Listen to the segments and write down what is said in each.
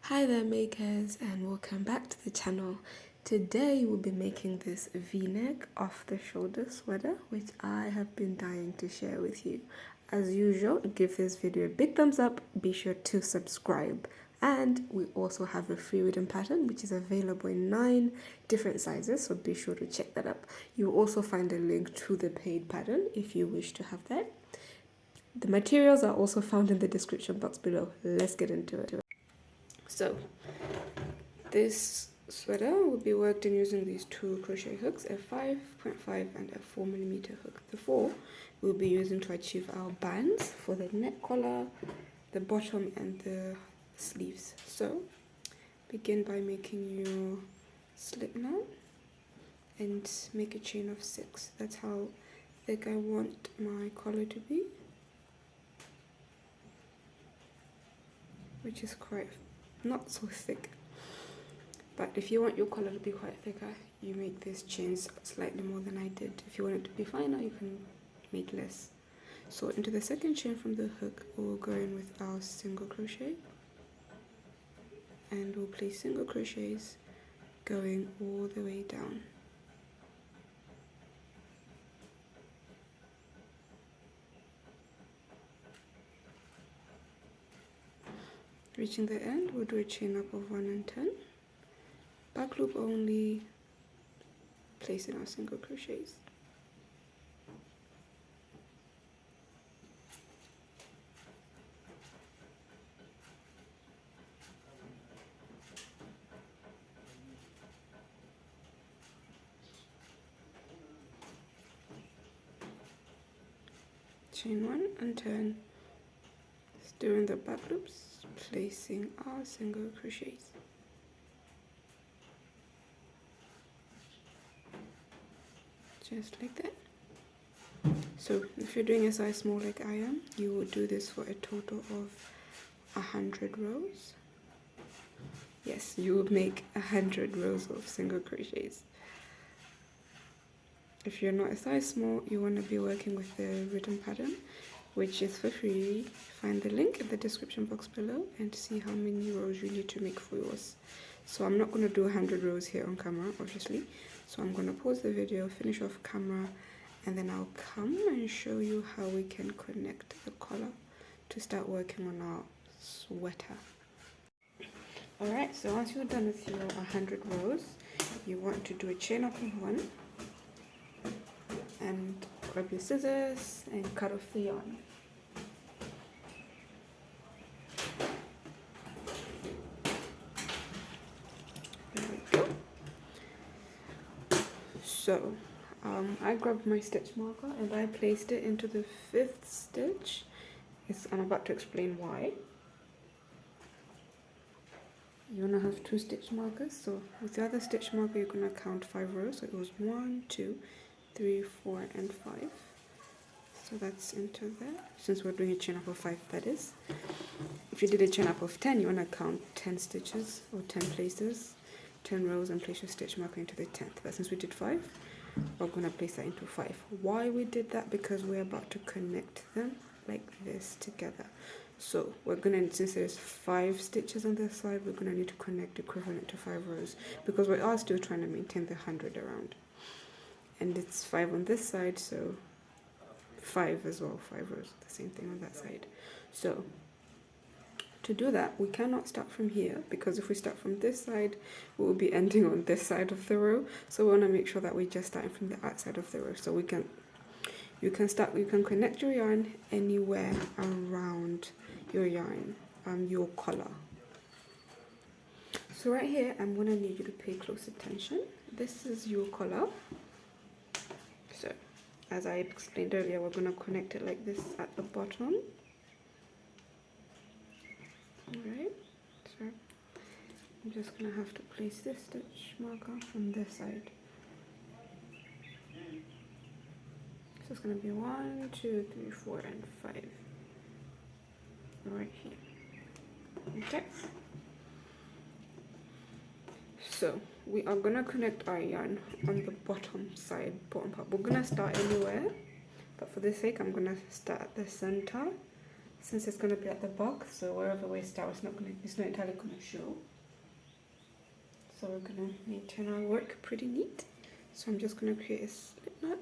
Hi there makers, and welcome back to the channel. Today we'll be making this v-neck off the shoulder sweater which I have been dying to share with you. As usual, give this video a big thumbs up, be sure to subscribe, and we also have a free written pattern which is available in 9 different sizes, so be sure to check that up. You will also find a link to the paid pattern if you wish to have that. The materials are also found in the description box below. Let's get into it. So this sweater will be worked in using these 2 crochet hooks, a 5.5 and a 4mm hook. The 4 we'll be using to achieve our bands for the neck collar, the bottom and the sleeves. So begin by making your slip knot and make a chain of 6. That's how thick I want my collar to be, which is quite not so thick. But if you want your collar to be quite thicker, you make these chains slightly more than I did. If you want it to be finer, you can make less. So into the second chain from the hook, we'll go in with our single crochet, and we'll place single crochets going all the way down. Reaching the end, we'll do a chain up of 1 and 10. Back loop only, placing our single crochets. Chain 1 and turn, doing the back loops, placing our single crochets. Just like that. So if you're doing a size small like I am, you will do this for a total of 100 rows. Yes, you will make 100 rows of single crochets. If you're not a size small, you want to be working with the written pattern, which is for free. Find the link in the description box below and see how many rows you need to make for yours. So I'm not going to do 100 rows here on camera, obviously. So I'm going to pause the video, finish off camera, and then I'll come and show you how we can connect the collar to start working on our sweater. Alright, so once you're done with your 100 rows, you want to do a chain up of 1 and grab your scissors and cut off the yarn. There we go. So I grabbed my stitch marker and I placed it into the 5th stitch. I'm about to explain why. You want to have 2 stitch markers, so with the other stitch marker you're going to count 5 rows. So it was 1, 2, 3, 4 and 5. So that's into there, since we're doing a chain up of 5, that is. If you did a chain up of 10, you want to count 10 stitches or 10 places, 10 rows, and place your stitch marker into the 10th. But since we did 5, we're going to place that into 5. Why we did that? Because we're about to connect them like this together. So we're going to, since there's 5 stitches on this side, we're going to need to connect equivalent to 5 rows, because we are still trying to maintain the 100 around. And it's 5 on this side, so 5 as well, 5 rows, the same thing on that side. So to do that, we cannot start from here, because if we start from this side, we will be ending on this side of the row. So we want to make sure that we just start from the outside of the row. So you can connect your yarn anywhere around your yarn, your collar. So right here, I'm going to need you to pay close attention. This is your collar. So as I explained earlier, we're going to connect it like this at the bottom. Alright, so I'm just going to have to place this stitch marker on this side. So it's going to be 1, 2, 3, 4 and 5 right here. Okay, so we are going to connect our yarn on the bottom part. We're going to start anywhere, but for the sake I'm going to start at the center since it's going to be at the back, so wherever we start, it's not entirely going to show. So we're going to maintain our work pretty neat. So I'm just going to create a slip knot.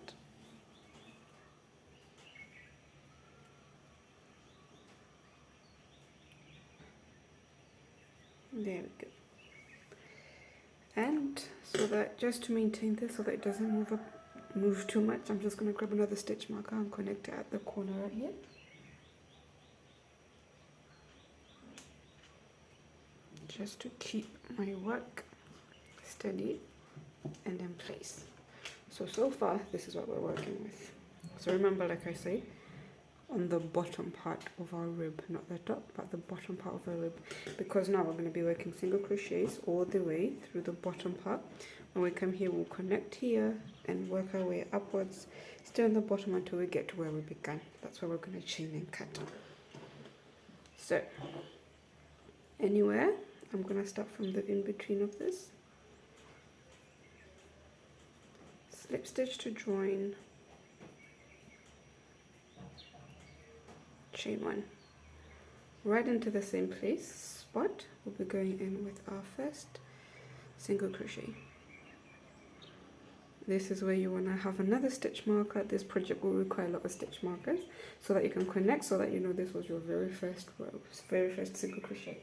There we go. And so that just to maintain this so that it doesn't move too much, I'm just going to grab another stitch marker and connect it at the corner right here. Just to keep my work steady and in place. So far this is what we're working with. So remember, like I say, on the bottom part of our rib, not the top, but the bottom part of our rib, because now we're going to be working single crochets all the way through the bottom part. When we come here, we'll connect here and work our way upwards, stay on the bottom until we get to where we began. That's where we're going to chain and cut. So anywhere, I'm going to start from the in-between of this, slip stitch to join, chain one, right into the same place spot. We'll be going in with our first single crochet. This is where you want to have another stitch marker. This project will require a lot of stitch markers so that you can connect, so that you know this was your very first row, very first single crochet.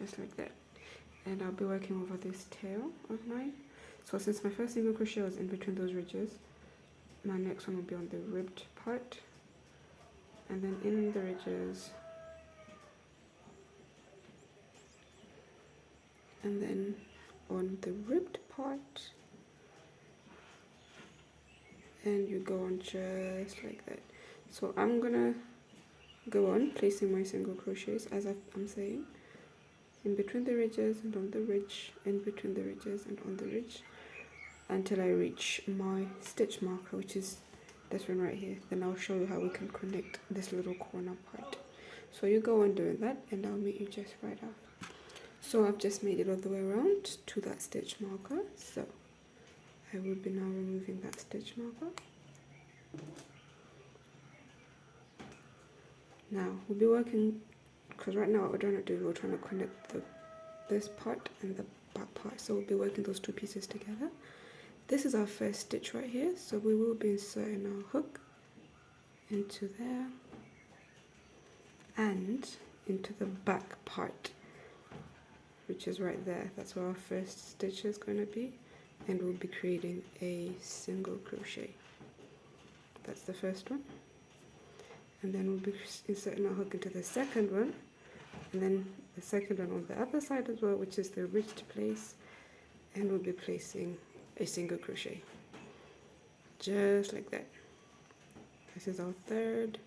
Just like that. And I'll be working over this tail of mine. So since my first single crochet was in between those ridges, my next one will be on the ribbed part, and then in the ridges, and then on the ribbed part, and you go on just like that. So I'm gonna go on placing my single crochets as I'm saying, in between the ridges and on the ridge, in between the ridges and on the ridge, until I reach my stitch marker, which is this one right here. Then I'll show you how we can connect this little corner part. So you go on doing that, and I'll meet you just right after. So I've just made it all the way around to that stitch marker. So I will be now removing that stitch marker. Now we'll be working, because right now what we're trying to do, we're trying to connect this part and the back part. So we'll be working those two pieces together. This is our first stitch right here, so we will be inserting our hook into there and into the back part, which is right there. That's where our first stitch is going to be, and we'll be creating a single crochet. That's the first one, and then we'll be inserting our hook into the second one, and then the second one on the other side as well, which is the ridged place, and we'll be placing a single crochet just like that. This is our third,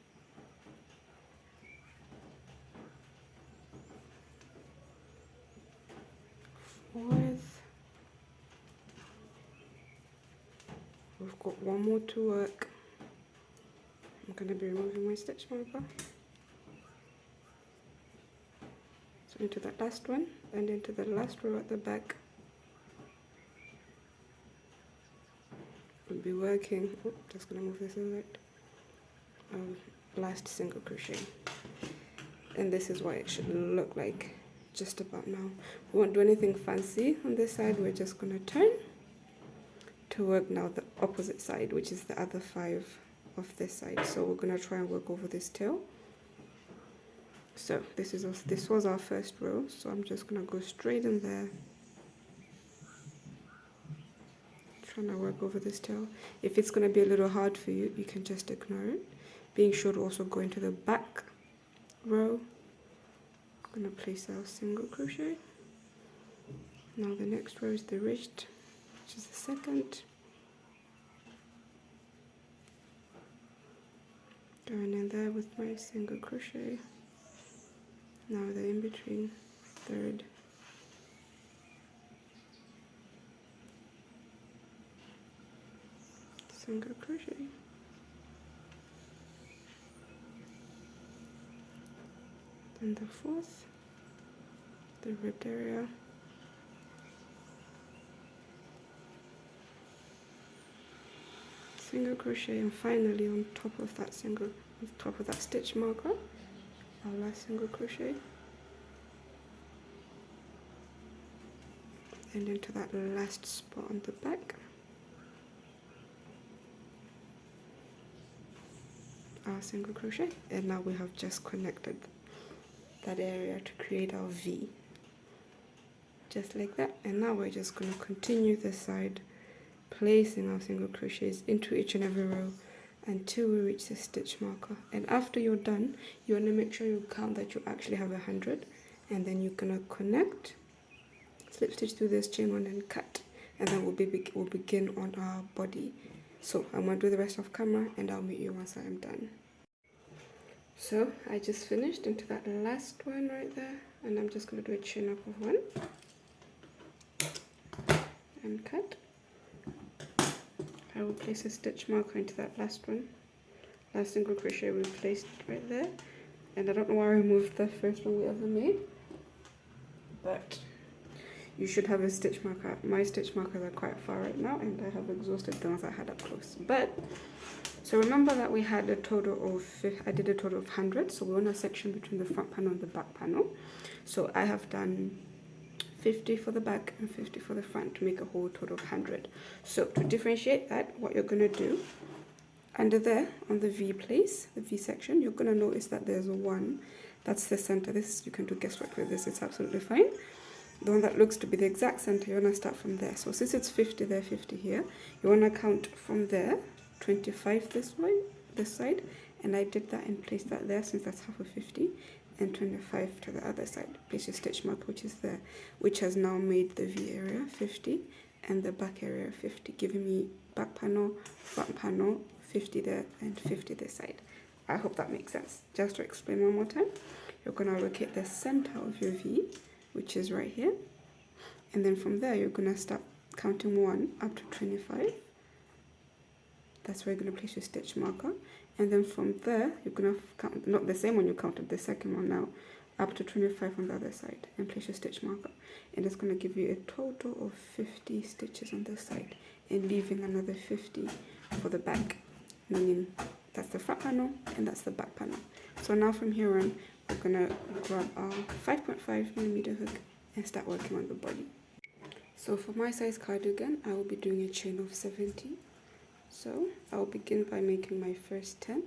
fourth. We've got one more to work. I'm going to be removing my stitch marker. So into that last one and into the last row at the back. We'll be working, just going to move this a bit, last single crochet. And this is what it should look like just about now. We won't do anything fancy on this side. We're just going to turn to work now the opposite side, which is the other 5 of this side. So we're going to try and work over this tail. So this was our first row, so I'm just going to go straight in there, trying to work over this tail. If it's going to be a little hard for you, you can just ignore it. Being sure to also go into the back row. I'm going to place our single crochet. Now the next row is the ridged, which is the second. Going in there with my single crochet. Now the in between, third. Single crochet, then the fourth, the ribbed area, single crochet, and finally on top of that stitch marker, our last single crochet, and into that last spot on the back, our single crochet, and now we have just connected that area to create our V, just like that. And now we're just going to continue this side, placing our single crochets into each and every row until we reach the stitch marker. And after you're done, you want to make sure you count that you actually have 100, and then you're going to connect, slip stitch through this chain 1 and cut, and then we'll begin on our body. So I'm going to do the rest off camera, and I'll meet you once I'm done. So I just finished into that last one right there, and I'm just going to do a chain up of 1 and cut. I will place a stitch marker into that last one, last single crochet we placed right there. And I don't know why I removed the first one we ever made, but you should have a stitch marker. My stitch markers are quite far right now, and I have exhausted the ones I had up close. But so remember that we had a total of, I did a total of 100, so we're on a section between the front panel and the back panel. So I have done 50 for the back and 50 for the front to make a whole total of 100. So to differentiate that, what you're going to do, under there on the V place, the V section, you're going to notice that there's a 1. That's the center. This, you can do guesswork with this, it's absolutely fine. The one that looks to be the exact center, you want to start from there. So since it's 50 there, 50 here, you want to count from there, 25 this way, this side, and I did that and placed that there since that's half of 50, and 25 to the other side. Place your stitch mark, which is there, which has now made the V area 50 and the back area 50, giving me back panel, front panel, 50 there and 50 this side. I hope that makes sense. Just to explain one more time, you're going to locate the center of your V, which is right here, and then from there you're going to start counting 1 up to 25. That's where you're going to place your stitch marker, and then from there you're going to count, not the same one you counted, the second one now, up to 25 on the other side, and place your stitch marker, and it's going to give you a total of 50 stitches on this side, and leaving another 50 for the back, meaning that's the front panel and that's the back panel. So now from here on, we're going to grab our 5.5mm hook and start working on the body. So for my size cardigan, I will be doing a chain of 70. So I'll begin by making my first 10.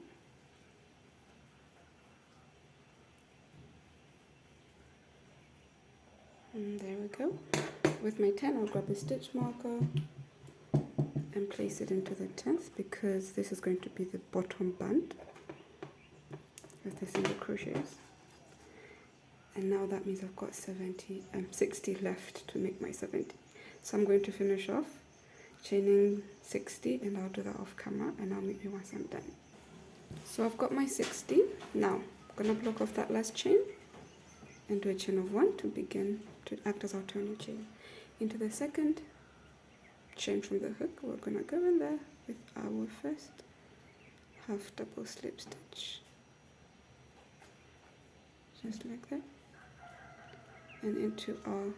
And there we go. With my 10, I'll grab a stitch marker and place it into the 10th, because this is going to be the bottom band of the single crochets. And now that means I've got 60 left to make my 70. So I'm going to finish off chaining 60, and I'll do that off camera, and I'll meet you once I'm done. So I've got my 60. Now I'm going to block off that last chain and do a chain of 1 to begin to act as our turning chain. Into the second chain from the hook, we're going to go in there with our first half double slip stitch, just like that, and into our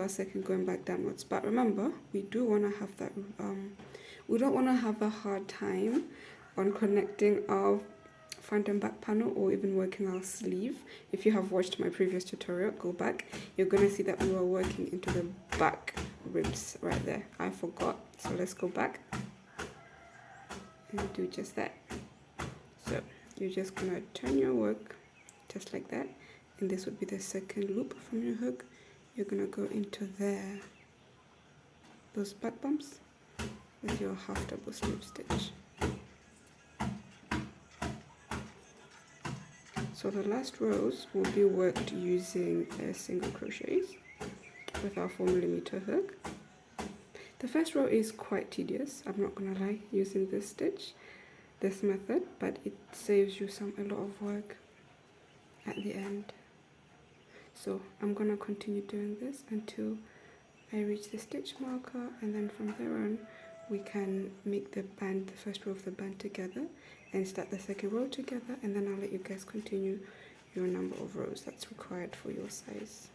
second, going back downwards. But remember, we do want to have that, we don't want to have a hard time on connecting our front and back panel, or even working our sleeve. If you have watched my previous tutorial, go back, you're going to see that we were working into the back ribs right there. I forgot, so let's go back and do just that. So you're just going to turn your work just like that, and this would be the second loop from your hook. You're going to go into there, those back bumps, with your half double slip stitch. So the last rows will be worked using single crochets with our 4mm hook. The first row is quite tedious, I'm not gonna lie, using this method, but it saves you a lot of work at the end. So I'm gonna continue doing this until I reach the stitch marker, and then from there on we can make the band, the first row of the band together, and start the second row together, and then I'll let you guys continue your number of rows that's required for your size.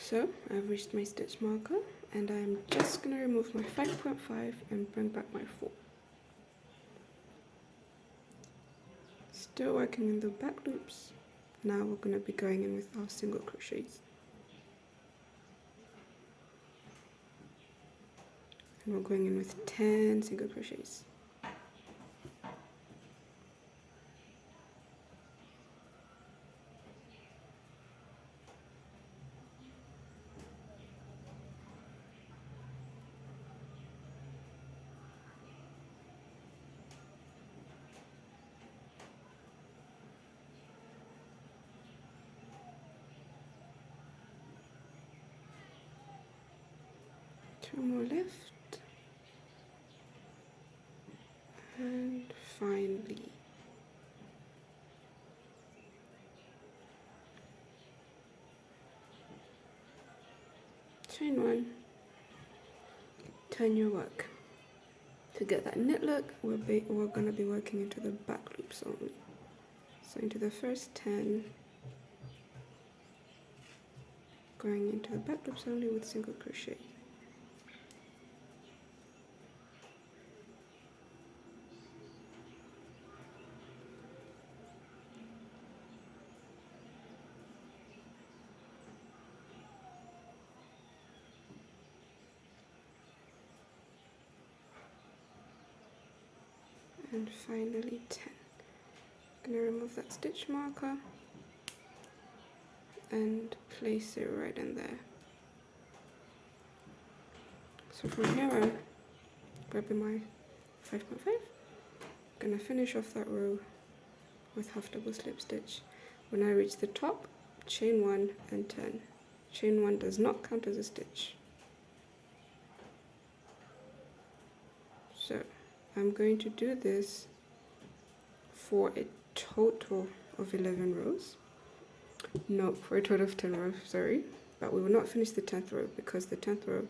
So I've reached my stitch marker, and I'm just going to remove my 5.5 and bring back my 4. Still working in the back loops. Now we're going to be going in with our single crochets. And we're going in with 10 single crochets. Two more left, and finally chain 1, turn your work. To get that knit look, we're going to be working into the back loops only. So into the first 10, going into the back loops only with single crochet. And finally 10. I'm going to remove that stitch marker and place it right in there. So from here on, grabbing my 5.5, I'm going to finish off that row with half double slip stitch. When I reach the top, chain 1 and turn. Chain 1 does not count as a stitch. So I'm going to do this for a total of 11 rows. No, for a total of 10 rows, sorry. But we will not finish the 10th row because the 10th row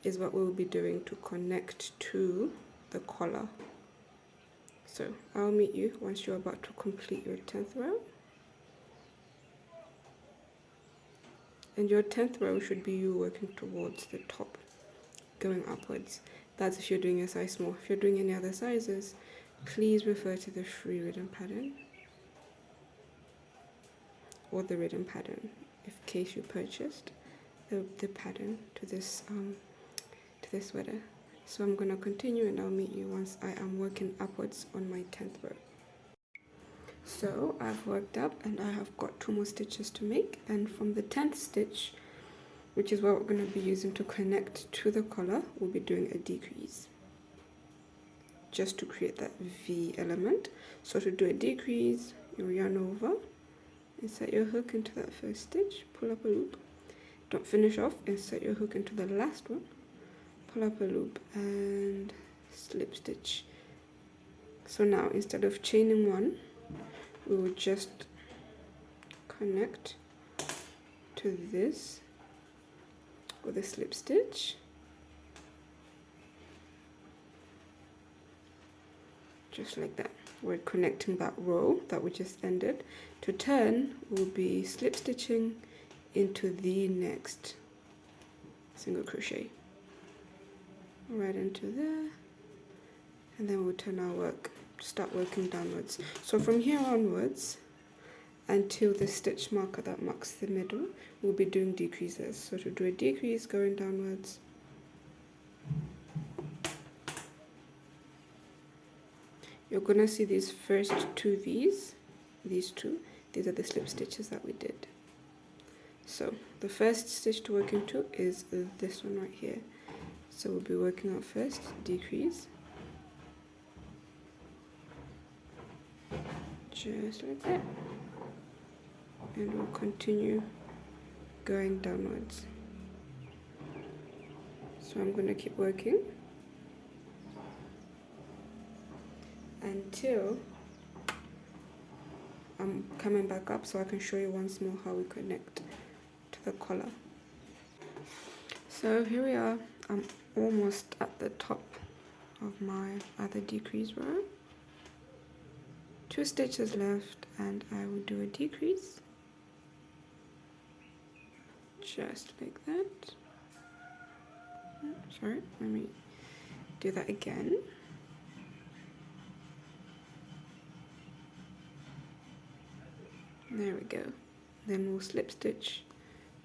is what we will be doing to connect to the collar. So I'll meet you once you're about to complete your 10th row. And your 10th row should be you working towards the top, going upwards. That's if you're doing a size small. If you're doing any other sizes, please refer to the free written pattern or the written pattern in case you purchased the pattern to this sweater. So I'm going to continue, and I'll meet you once I am working upwards on my 10th row. So I've worked up and I have got 2 more stitches to make, and from the 10th stitch, which is what we're going to be using to connect to the collar, we'll be doing a decrease just to create that V element. So to do a decrease, you yarn over, insert your hook into that first stitch, pull up a loop, don't finish off, insert your hook into the last one, pull up a loop and slip stitch. So now instead of chaining 1, we will just connect to this with a slip stitch, just like that. We're connecting that row that we just ended. To turn, we'll be slip stitching into the next single crochet right into there, and then we'll turn our work, start working downwards. So from here onwards until the stitch marker that marks the middle, we'll be doing decreases. So to do a decrease, going downwards, you're gonna see these first 2 V's, these are the slip stitches that we did. So the first stitch to work into is this one right here. So we'll be working out first, decrease, just like that, and we'll continue going downwards. So I'm going to keep working until I'm coming back up, so I can show you once more how we connect to the collar. So here we are. I'm almost at the top of my other decrease row. 2 stitches left, and I will do a decrease just like that. Sorry, let me do that again. There we go. Then we'll slip stitch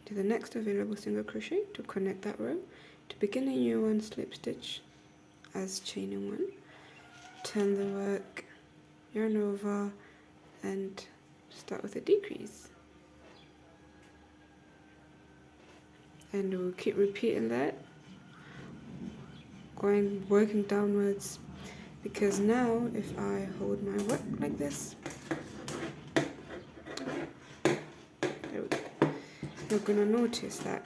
to the next available single crochet to connect that row. To begin a new one, slip stitch as chain in one, turn the work, yarn over, and start with a decrease. And we'll keep repeating that, working downwards, because now if I hold my work like this, you're gonna notice that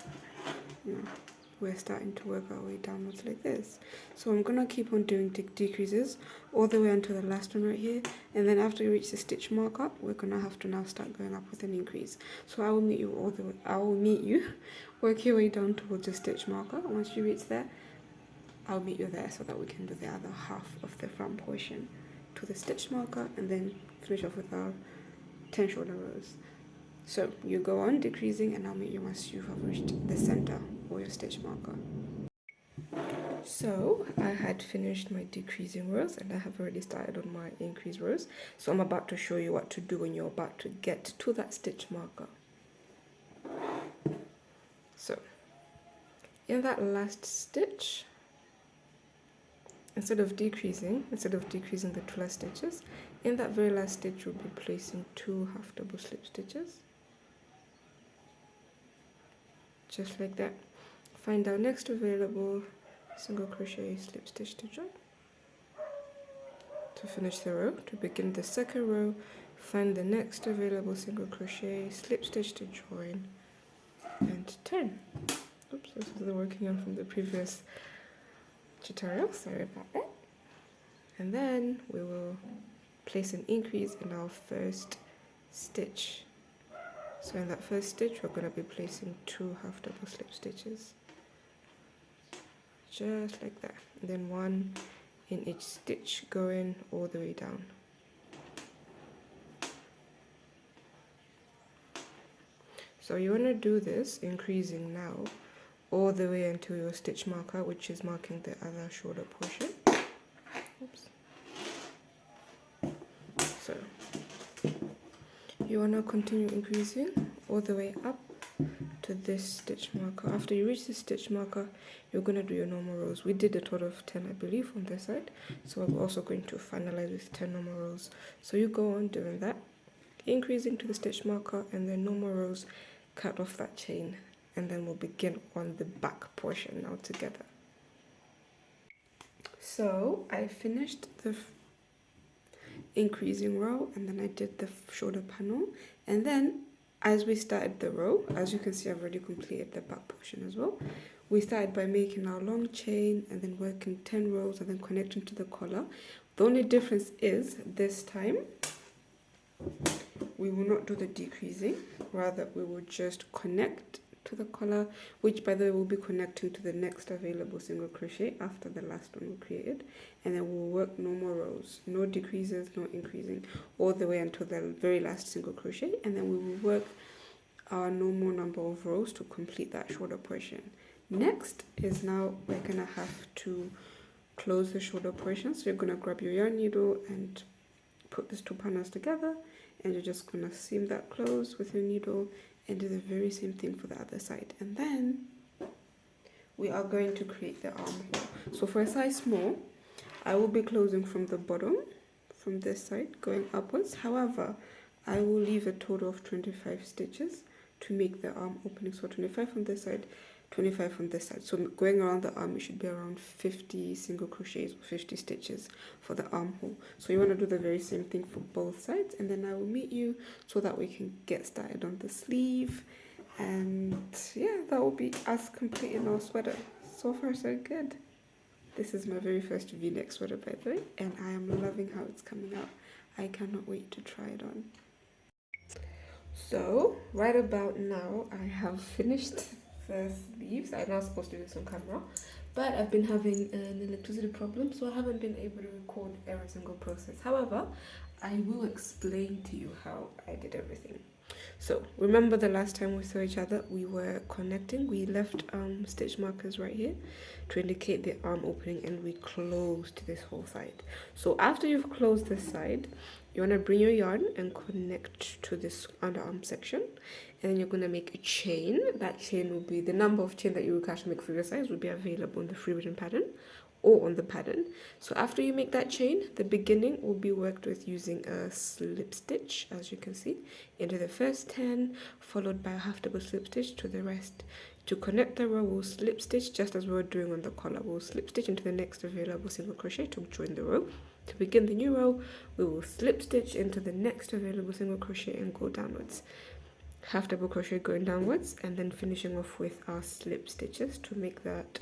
we're starting to work our way downwards like this. So I'm gonna keep on doing decreases all the way until the last one right here, and then after you reach the stitch marker, we're gonna have to now start going up with an increase. So I will meet you work your way down towards the stitch marker. Once you reach there, I'll meet you there so that we can do the other half of the front portion to the stitch marker, and then finish off with our 10 shoulder rows. So you go on decreasing, and I'll meet you once you have reached the center or your stitch marker. So I had finished my decreasing rows, and I have already started on my increase rows. So I'm about to show you what to do when you're about to get to that stitch marker. So in that last stitch, instead of decreasing the 2 last stitches, in that very last stitch we'll be placing 2 half double slip stitches, just like that. Find our next available single crochet, slip stitch to join. To finish the row, to begin the second row, find the next available single crochet, slip stitch to join, and turn. Oops, this is the working on from the previous tutorial, sorry about that. And then we will place an increase in our first stitch. So in that first stitch, we're going to be placing 2 half double slip stitches, just like that, and then 1 in each stitch going all the way down. So you want to do this increasing now all the way until your stitch marker, which is marking the other shoulder portion. Oops. So you want to continue increasing all the way up to this stitch marker. After you reach the stitch marker, you're going to do your normal rows. We did a total of 10, I believe, on this side, so I'm also going to finalize with 10 normal rows. So you go on doing that, increasing to the stitch marker, and then normal rows, cut off that chain, and then we'll begin on the back portion now together. So I finished the increasing row, and then I did the shoulder panel, and then as we started the row, as you can see, I've already completed the back portion as well. We started by making our long chain and then working 10 rows and then connecting to the collar. The only difference is this time we will not do the decreasing, rather we will just connect to the collar, which by the way will be connecting to the next available single crochet after the last one we created, and then we'll work normal rows, no decreases, no increasing, all the way until the very last single crochet, and then we will work our normal number of rows to complete that shoulder portion. Next is now we're gonna have to close the shoulder portion, so you're gonna grab your yarn needle and put these 2 panels together, and you're just gonna seam that close with your needle and do the very same thing for the other side. And then we are going to create the armhole. So for a size small, I will be closing from the bottom, from this side, going upwards. However, I will leave a total of 25 stitches to make the arm opening. So 25 on this side, 25 on this side. So going around the arm, it should be around 50 single crochets or 50 stitches for the armhole. So you want to do the very same thing for both sides, and then I will meet you so that we can get started on the sleeve. And yeah, that will be us completing our sweater. So far so good. This is my very first V-neck sweater, by the way, and I am loving how it's coming out. I cannot wait to try it on. So right about now I have finished the sleeves. I'm not supposed to do this on camera, but I've been having an electricity problem, so I haven't been able to record every single process. However, I will explain to you how I did everything. So remember the last time we saw each other, we were connecting. We left stitch markers right here to indicate the arm opening, and we closed this whole side. So after you've closed this side, you want to bring your yarn and connect to this underarm section, and then you're going to make a chain. That chain will be the number of chain that you require to make for your size will be available on the free written pattern or on the pattern. So after you make that chain, the beginning will be worked with using a slip stitch, as you can see, into the first 10, followed by a half double slip stitch to the rest. To connect the row, we'll slip stitch just as we were doing on the collar. We'll slip stitch into the next available single crochet to join the row. To begin the new row, we will slip stitch into the next available single crochet and go downwards. Half double crochet going downwards, and then finishing off with our slip stitches to make that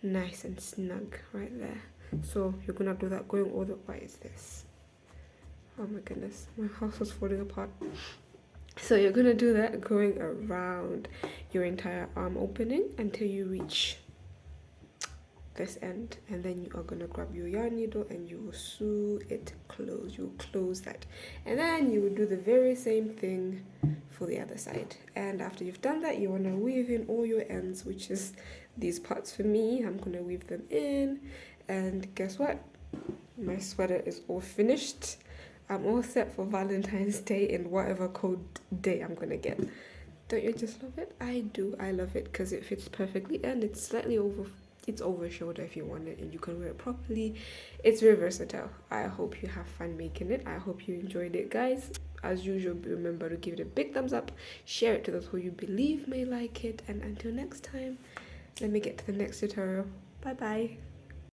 nice and snug right there. So you're gonna do that going all the way. Is this? Oh my goodness, my house was falling apart. So you're gonna do that going around your entire arm opening until you reach this end, and then you are gonna grab your yarn needle and you will sew it close. You will close that, and then you will do the very same thing for the other side. And after you've done that, you want to weave in all your ends, which is these parts. For me, I'm gonna weave them in, and guess what, my sweater is all finished. I'm all set for Valentine's Day and whatever cold day I'm gonna get. Don't you just love it? I do. I love it because it fits perfectly, and it's slightly over shoulder if you want it, and you can wear it properly. It's very versatile. I hope you have fun making it. I hope you enjoyed it, guys. As usual, remember to give it a big thumbs up, share it to those who you believe may like it, and until next time, let me get to the next tutorial. Bye bye.